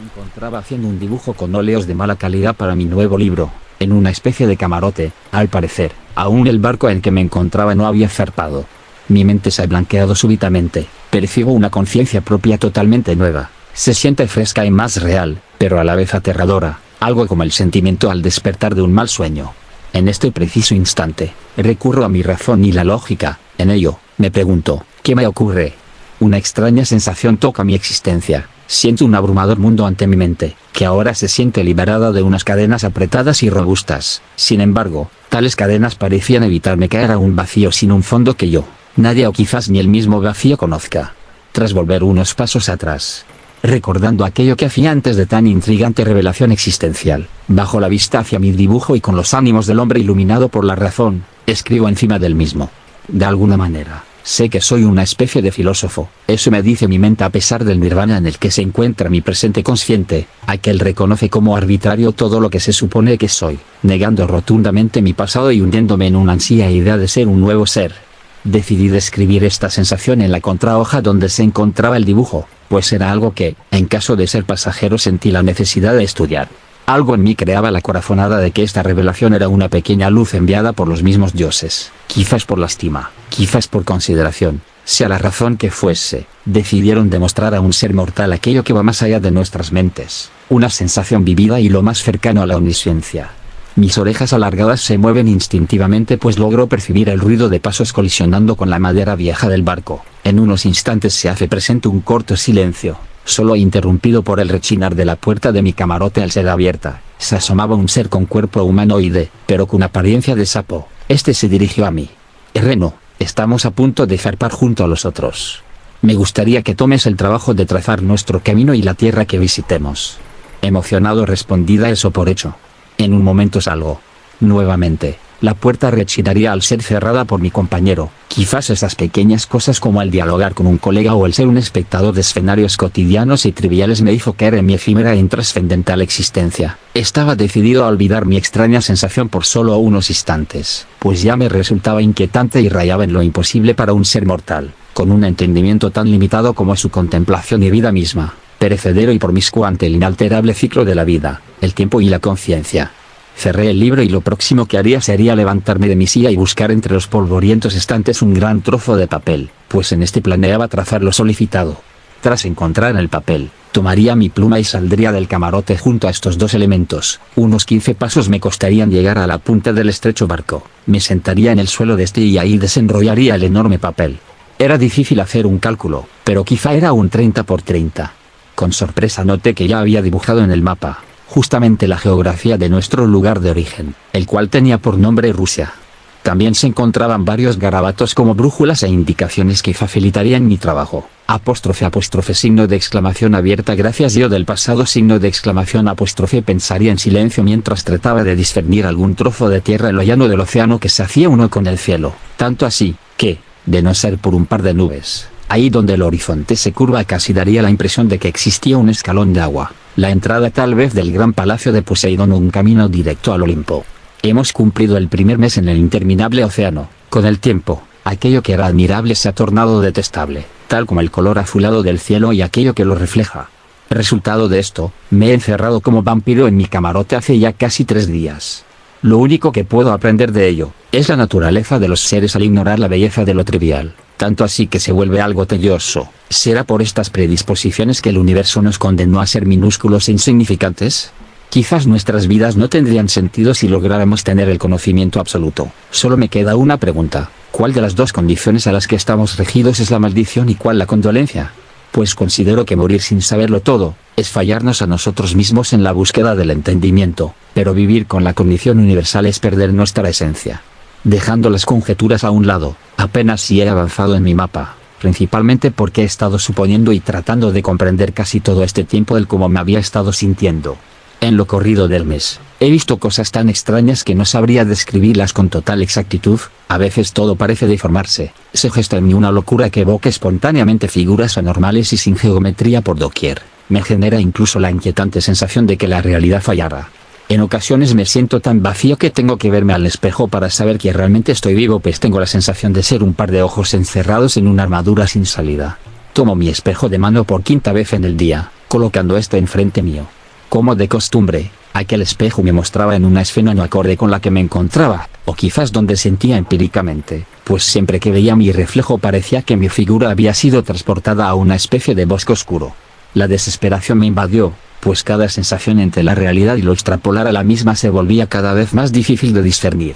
encontraba haciendo un dibujo con óleos de mala calidad para mi nuevo libro, en una especie de camarote. Al parecer, aún el barco en que me encontraba no había zarpado. Mi mente se ha blanqueado súbitamente, percibo una conciencia propia totalmente nueva. Se siente fresca y más real, pero a la vez aterradora, algo como el sentimiento al despertar de un mal sueño. En este preciso instante, recurro a mi razón y la lógica. En ello, me pregunto, ¿qué me ocurre? Una extraña sensación toca mi existencia. Siento un abrumador mundo ante mi mente, que ahora se siente liberada de unas cadenas apretadas y robustas. Sin embargo, tales cadenas parecían evitarme caer a un vacío sin un fondo que yo, nadie o quizás ni el mismo vacío conozca. Tras volver unos pasos atrás, recordando aquello que hacía antes de tan intrigante revelación existencial, bajo la vista hacia mi dibujo y con los ánimos del hombre iluminado por la razón, escribo encima del mismo. De alguna manera, sé que soy una especie de filósofo, eso me dice mi mente a pesar del nirvana en el que se encuentra mi presente consciente, aquel reconoce como arbitrario todo lo que se supone que soy, negando rotundamente mi pasado y hundiéndome en una ansia idea de ser un nuevo ser. Decidí describir esta sensación en la contrahoja donde se encontraba el dibujo, pues era algo que, en caso de ser pasajero, sentí la necesidad de estudiar. Algo en mí creaba la corazonada de que esta revelación era una pequeña luz enviada por los mismos dioses, quizás por lástima, quizás por consideración, sea la razón que fuese, decidieron demostrar a un ser mortal aquello que va más allá de nuestras mentes, una sensación vivida y lo más cercano a la omnisciencia. Mis orejas alargadas se mueven instintivamente pues logro percibir el ruido de pasos colisionando con la madera vieja del barco. En unos instantes se hace presente un corto silencio, solo interrumpido por el rechinar de la puerta de mi camarote al ser abierta. Se asomaba un ser con cuerpo humanoide, pero con apariencia de sapo. Este se dirigió a mí. Reno, estamos a punto de zarpar junto a los otros. Me gustaría que tomes el trabajo de trazar nuestro camino y la tierra que visitemos. Emocionado respondí a eso por hecho. En un momento salgo. Nuevamente, la puerta rechinaría al ser cerrada por mi compañero. Quizás esas pequeñas cosas como el dialogar con un colega o el ser un espectador de escenarios cotidianos y triviales me hizo caer en mi efímera e intrascendental existencia. Estaba decidido a olvidar mi extraña sensación por solo unos instantes, pues ya me resultaba inquietante y rayaba en lo imposible para un ser mortal, con un entendimiento tan limitado como su contemplación y vida misma, perecedero y promiscuo ante el inalterable ciclo de la vida, el tiempo y la conciencia. Cerré el libro y lo próximo que haría sería levantarme de mi silla y buscar entre los polvorientos estantes un gran trozo de papel, pues en este planeaba trazar lo solicitado. Tras encontrar el papel, tomaría mi pluma y saldría del camarote junto a estos dos elementos. Unos 15 pasos me costarían llegar a la punta del estrecho barco. Me sentaría en el suelo de este y ahí desenrollaría el enorme papel. Era difícil hacer un cálculo, pero quizá era un 30 por 30. Con sorpresa noté que ya había dibujado en el mapa justamente la geografía de nuestro lugar de origen, el cual tenía por nombre Rusia. También se encontraban varios garabatos como brújulas e indicaciones que facilitarían mi trabajo. Apóstrofe signo de exclamación abierta gracias yo del pasado signo de exclamación apóstrofe pensaría en silencio mientras trataba de discernir algún trozo de tierra en lo llano del océano que se hacía uno con el cielo, tanto así, que, de no ser por un par de nubes, ahí donde el horizonte se curva casi daría la impresión de que existía un escalón de agua, la entrada tal vez del gran palacio de Poseidón o un camino directo al Olimpo. Hemos cumplido el primer mes en el interminable océano. Con el tiempo, aquello que era admirable se ha tornado detestable, tal como el color azulado del cielo y aquello que lo refleja. Resultado de esto, me he encerrado como vampiro en mi camarote hace ya casi 3 días. Lo único que puedo aprender de ello, es la naturaleza de los seres al ignorar la belleza de lo trivial, tanto así que se vuelve algo tedioso. ¿Será por estas predisposiciones que el universo nos condenó a ser minúsculos e insignificantes? Quizás nuestras vidas no tendrían sentido si lográramos tener el conocimiento absoluto. Solo me queda una pregunta, ¿cuál de las dos condiciones a las que estamos regidos es la maldición y cuál la condolencia? Pues considero que morir sin saberlo todo, es fallarnos a nosotros mismos en la búsqueda del entendimiento, pero vivir con la condición universal es perder nuestra esencia. Dejando las conjeturas a un lado, apenas si he avanzado en mi mapa, principalmente porque he estado suponiendo y tratando de comprender casi todo este tiempo el cómo me había estado sintiendo. En lo corrido del mes, he visto cosas tan extrañas que no sabría describirlas con total exactitud. A veces todo parece deformarse, se gesta en mí una locura que evoca espontáneamente figuras anormales y sin geometría por doquier. Me genera incluso la inquietante sensación de que la realidad fallara. En ocasiones me siento tan vacío que tengo que verme al espejo para saber que realmente estoy vivo, pues tengo la sensación de ser un par de ojos encerrados en una armadura sin salida. Tomo mi espejo de mano por 5ª vez en el día, colocando este enfrente mío. Como de costumbre, aquel espejo me mostraba en una escena no acorde con la que me encontraba, o quizás donde sentía empíricamente, pues siempre que veía mi reflejo parecía que mi figura había sido transportada a una especie de bosque oscuro. La desesperación me invadió, pues cada sensación entre la realidad y lo extrapolar a la misma se volvía cada vez más difícil de discernir.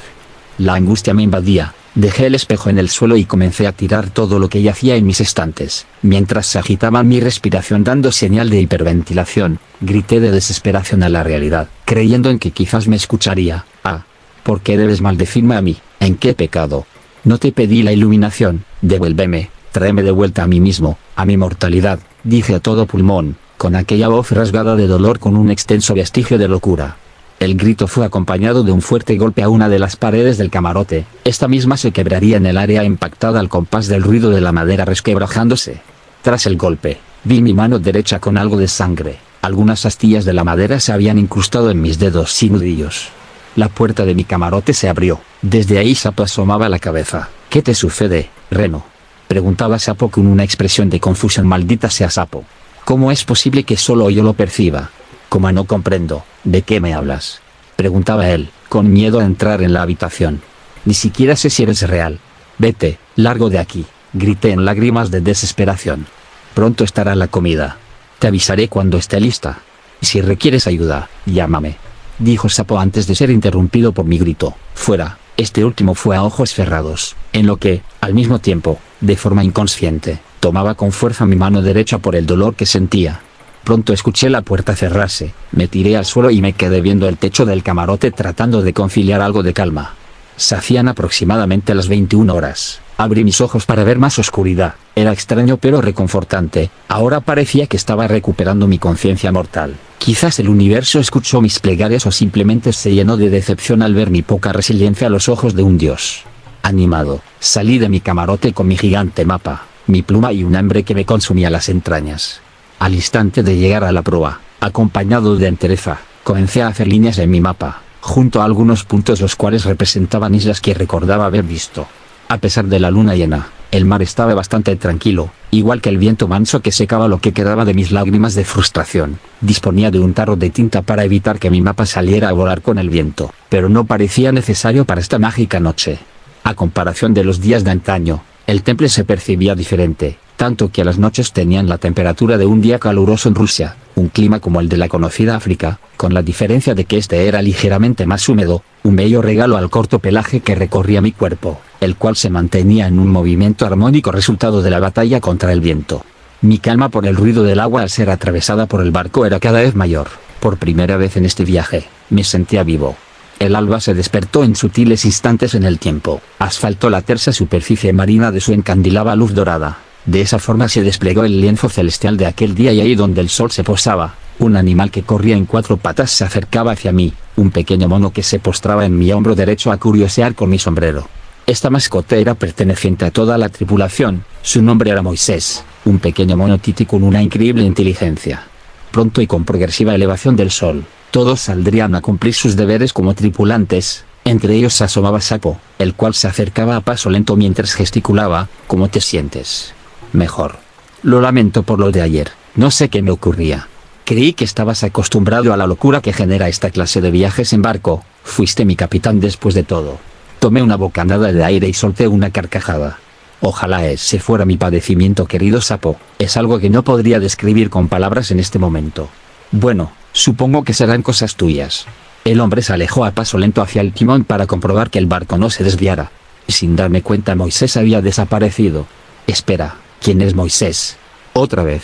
La angustia me invadía, dejé el espejo en el suelo y comencé a tirar todo lo que yacía en mis estantes. Mientras se agitaba mi respiración dando señal de hiperventilación, grité de desesperación a la realidad, creyendo en que quizás me escucharía. Ah, ¿por qué debes maldecirme a mí? ¿En qué pecado? No te pedí la iluminación, devuélveme, tráeme de vuelta a mí mismo, a mi mortalidad, dije a todo pulmón, con aquella voz rasgada de dolor con un extenso vestigio de locura. El grito fue acompañado de un fuerte golpe a una de las paredes del camarote, esta misma se quebraría en el área impactada al compás del ruido de la madera resquebrajándose. Tras el golpe, vi mi mano derecha con algo de sangre, algunas astillas de la madera se habían incrustado en mis dedos sin nudillos. La puerta de mi camarote se abrió, desde ahí Sapo asomaba la cabeza. ¿Qué te sucede, Reno?, preguntaba Sapo con una expresión de confusión. Maldita sea Sapo. ¿Cómo es posible que solo yo lo perciba? Como no comprendo, ¿de qué me hablas?, preguntaba él, con miedo a entrar en la habitación. Ni siquiera sé si eres real. Vete, largo de aquí, grité en lágrimas de desesperación. Pronto estará la comida. Te avisaré cuando esté lista. Si requieres ayuda, llámame, dijo Sapo antes de ser interrumpido por mi grito. Fuera. Este último fue a ojos cerrados, en lo que, al mismo tiempo, de forma inconsciente, tomaba con fuerza mi mano derecha por el dolor que sentía. Pronto escuché la puerta cerrarse, me tiré al suelo y me quedé viendo el techo del camarote tratando de conciliar algo de calma. Se hacían aproximadamente las 21 horas. Abrí mis ojos para ver más oscuridad. Era extraño pero reconfortante. Ahora parecía que estaba recuperando mi conciencia mortal. Quizás el universo escuchó mis plegarias o simplemente se llenó de decepción al ver mi poca resiliencia a los ojos de un dios. Animado, salí de mi camarote con mi gigante mapa, mi pluma y un hambre que me consumía las entrañas. Al instante de llegar a la proa, acompañado de entereza, comencé a hacer líneas en mi mapa, junto a algunos puntos los cuales representaban islas que recordaba haber visto. A pesar de la luna llena, el mar estaba bastante tranquilo, igual que el viento manso que secaba lo que quedaba de mis lágrimas de frustración. Disponía de un tarro de tinta para evitar que mi mapa saliera a volar con el viento, pero no parecía necesario para esta mágica noche. A comparación de los días de antaño, el temple se percibía diferente, tanto que las noches tenían la temperatura de un día caluroso en Rusia, un clima como el de la conocida África, con la diferencia de que este era ligeramente más húmedo, un bello regalo al corto pelaje que recorría mi cuerpo, el cual se mantenía en un movimiento armónico resultado de la batalla contra el viento. Mi calma por el ruido del agua al ser atravesada por el barco era cada vez mayor. Por primera vez en este viaje, me sentía vivo. El alba se despertó en sutiles instantes en el tiempo, asfaltó la tersa superficie marina de su encandilada luz dorada. De esa forma se desplegó el lienzo celestial de aquel día y ahí donde el sol se posaba, un animal que corría en 4 patas se acercaba hacia mí, un pequeño mono que se postraba en mi hombro derecho a curiosear con mi sombrero. Esta mascota era perteneciente a toda la tripulación, su nombre era Moisés, un pequeño mono titi con una increíble inteligencia. Pronto y con progresiva elevación del sol, todos saldrían a cumplir sus deberes como tripulantes. Entre ellos se asomaba Sapo, el cual se acercaba a paso lento mientras gesticulaba. ¿Cómo te sientes? Mejor. Lo lamento por lo de ayer, no sé qué me ocurría. Creí que estabas acostumbrado a la locura que genera esta clase de viajes en barco, fuiste mi capitán después de todo. Tomé una bocanada de aire y solté una carcajada. Ojalá ese fuera mi padecimiento, querido Sapo, es algo que no podría describir con palabras en este momento. Bueno, supongo que serán cosas tuyas. El hombre se alejó a paso lento hacia el timón para comprobar que el barco no se desviara. Sin darme cuenta, Moisés había desaparecido. Espera, ¿quién es Moisés? ¿Otra vez?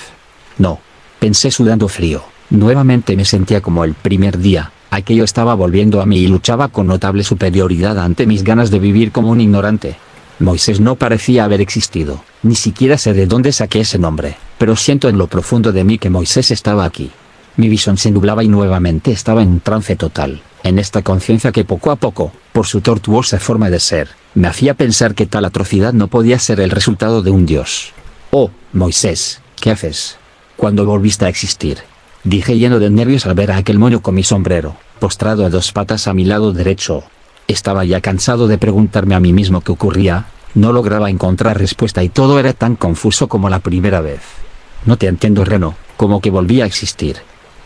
No. Pensé sudando frío. Nuevamente me sentía como el primer día. Aquello estaba volviendo a mí y luchaba con notable superioridad ante mis ganas de vivir como un ignorante. Moisés no parecía haber existido. Ni siquiera sé de dónde saqué ese nombre, pero siento en lo profundo de mí que Moisés estaba aquí. Mi visión se nublaba y nuevamente estaba en un trance total, en esta conciencia que poco a poco, por su tortuosa forma de ser, me hacía pensar que tal atrocidad no podía ser el resultado de un dios. Oh, Moisés, ¿qué haces? ¿Cuándo volviste a existir? Dije lleno de nervios al ver a aquel mono con mi sombrero, postrado a 2 patas a mi lado derecho. Estaba ya cansado de preguntarme a mí mismo qué ocurría, no lograba encontrar respuesta y todo era tan confuso como la primera vez. No te entiendo, Reno, como que volvía a existir.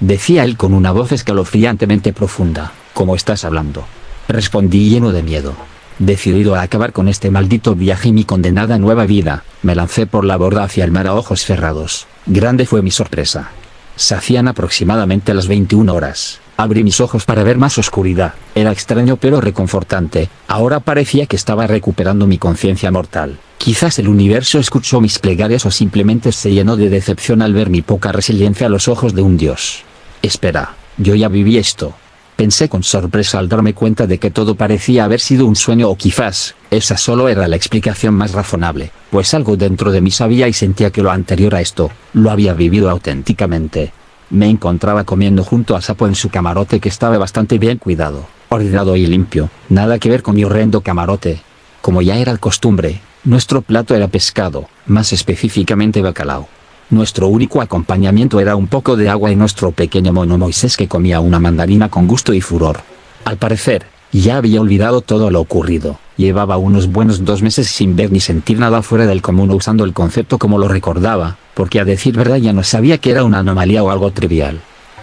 Decía él con una voz escalofriantemente profunda. ¿Cómo estás hablando? Respondí lleno de miedo. Decidido a acabar con este maldito viaje y mi condenada nueva vida, me lancé por la borda hacia el mar a ojos cerrados. Grande fue mi sorpresa. Se hacían aproximadamente las 21 horas. Abrí mis ojos para ver más oscuridad. Era extraño pero reconfortante. Ahora parecía que estaba recuperando mi conciencia mortal. Quizás el universo escuchó mis plegarias o simplemente se llenó de decepción al ver mi poca resiliencia a los ojos de un dios. Espera, yo ya viví esto. Pensé con sorpresa al darme cuenta de que todo parecía haber sido un sueño o quizás, esa solo era la explicación más razonable, pues algo dentro de mí sabía y sentía que lo anterior a esto, lo había vivido auténticamente. Me encontraba comiendo junto a Sapo en su camarote que estaba bastante bien cuidado, ordenado y limpio, nada que ver con mi horrendo camarote. Como ya era costumbre, nuestro plato era pescado, más específicamente bacalao. Nuestro único acompañamiento era un poco de agua y nuestro pequeño mono Moisés que comía una mandarina con gusto y furor. Al parecer, ya había olvidado todo lo ocurrido. Llevaba unos buenos 2 meses sin ver ni sentir nada fuera del común usando el concepto como lo recordaba, porque a decir verdad ya no sabía que era una anomalía o algo trivial.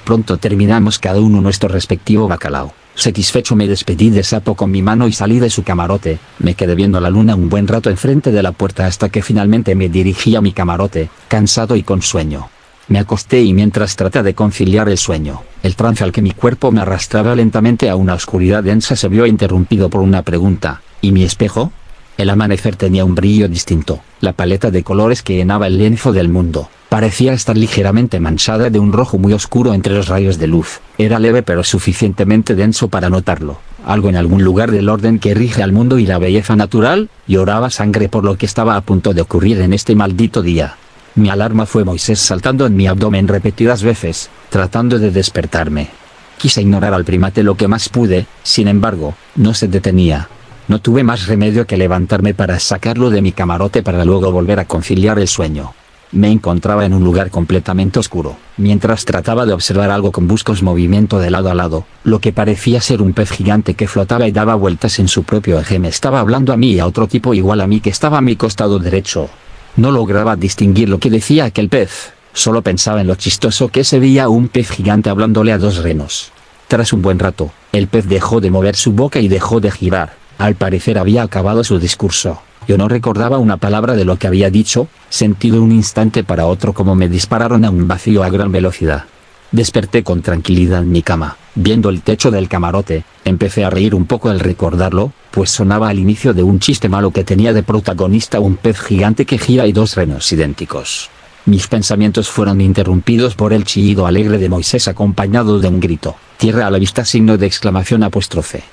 Pronto terminamos cada uno nuestro respectivo bacalao. Satisfecho me despedí de Sapo con mi mano y salí de su camarote. Me quedé viendo la luna un buen rato enfrente de la puerta hasta que finalmente me dirigí a mi camarote, cansado y con sueño. Me acosté y mientras trataba de conciliar el sueño, el trance al que mi cuerpo me arrastraba lentamente a una oscuridad densa se vio interrumpido por una pregunta. ¿Y mi espejo? El amanecer tenía un brillo distinto. La paleta de colores que llenaba el lienzo del mundo parecía estar ligeramente manchada de un rojo muy oscuro entre los rayos de luz. Era leve pero suficientemente denso para notarlo. Algo en algún lugar del orden que rige al mundo y la belleza natural, lloraba sangre por lo que estaba a punto de ocurrir en este maldito día. Mi alarma fue Moisés saltando en mi abdomen repetidas veces, tratando de despertarme. Quise ignorar al primate lo que más pude, sin embargo, no se detenía. No tuve más remedio que levantarme para sacarlo de mi camarote para luego volver a conciliar el sueño. Me encontraba en un lugar completamente oscuro, mientras trataba de observar algo con bruscos movimiento de lado a lado, lo que parecía ser un pez gigante que flotaba y daba vueltas en su propio eje me estaba hablando a mí y a otro tipo igual a mí que estaba a mi costado derecho. No lograba distinguir lo que decía aquel pez, solo pensaba en lo chistoso que se veía un pez gigante hablándole a 2 renos. Tras un buen rato, el pez dejó de mover su boca y dejó de girar, al parecer había acabado su discurso. Yo no recordaba una palabra de lo que había dicho, sentí de un instante para otro como me dispararon a un vacío a gran velocidad. Desperté con tranquilidad en mi cama, viendo el techo del camarote, empecé a reír un poco al recordarlo, pues sonaba al inicio de un chiste malo que tenía de protagonista un pez gigante que gira y 2 renos idénticos. Mis pensamientos fueron interrumpidos por el chillido alegre de Moisés acompañado de un grito. Tierra a la vista signo de exclamación apóstrofe.